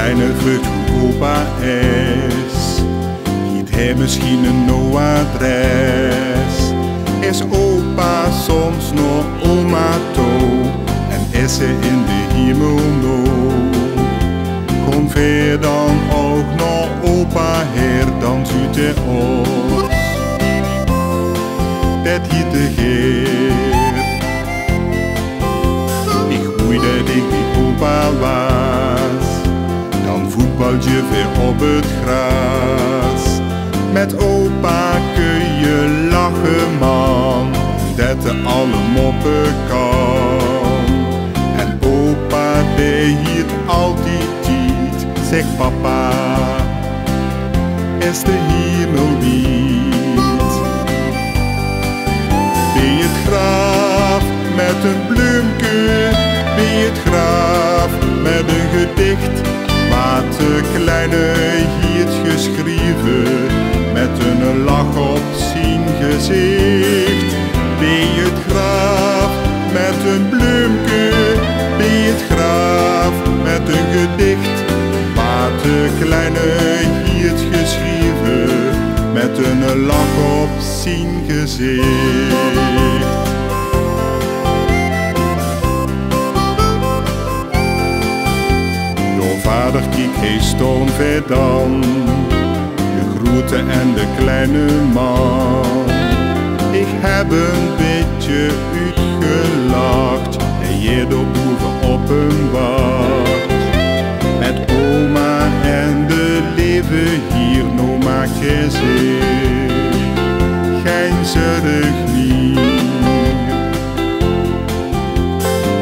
kleine vreugd hoe opa is, giet hij misschien een nieuw adres. Is opa soms nog oma toe en is ze in de hemel nog? Kom ver dan ook nog opa her, dan ziet hij ons. Dat hier te geer. Ik groeide dat ik die opa was, dan voetbal je weer op het gras. Met opa kun je lachen man, dat de alle moppen kan. En opa deed hier altijd tijd, zegt papa, is de hemel niet. Ben je het graf met een bloemke, ben je het graf met een gedicht, wat de kleine hiert geschreven, met een lach op zijn gezicht. Ben je het graf met een bloemke, ben je het graf met een gedicht, wat de kleine hiert geschreven, met een lach op zijn gezicht. Jouw vader kiek hij stond ver dan, de grote en de kleine man. Ik heb een beetje uitgelacht en je door boven op een wacht. Met oma en de leven hier, nou maak je zich geen zorg niet.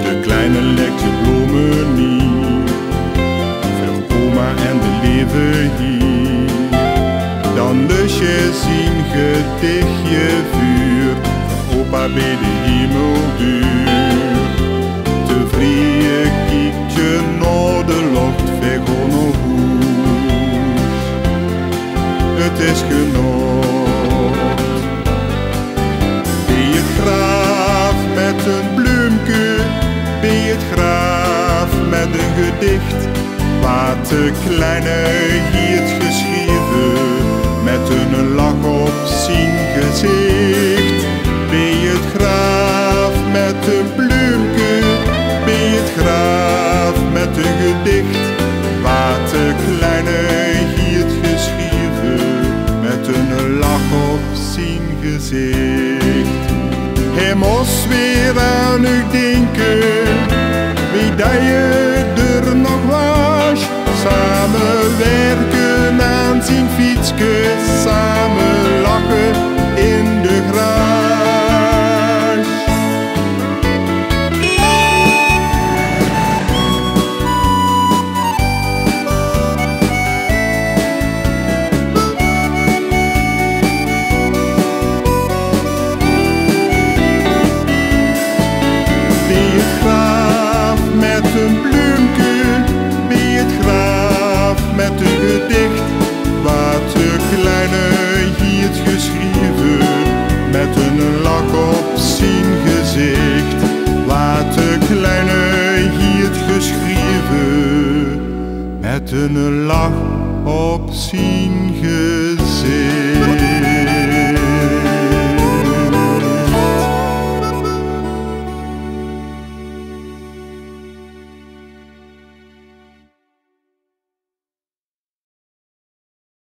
De kleine lekt je bloemen niet, voor oma en de leven hier. Dan lus je zien gedichtje vuur, voor opa bij de hemelduur. Tevreden kijkt je naar de lucht, vergon nog hoes. Het is genoeg. Ben je het graf met een bloemke, ben je het graf met een gedicht, wat de kleine hiert geschreven, met een lach op zijn gezicht. Ben je het graf met een bloemke, ben je het graf met een gedicht, wat de kleine hiert geschreven, met een lach op zijn gezicht. Hij moest weer aan u denken, wie dat je er nog was. Samen werken aan zijn fietske, samen lachen in de garage. Ben je het graf met een bloemke, ben je het graf met een gedicht, wat de kleine hiert geschreven, met een lach op zijn gezicht. Wat de kleine hiert geschreven, met een lach op zijn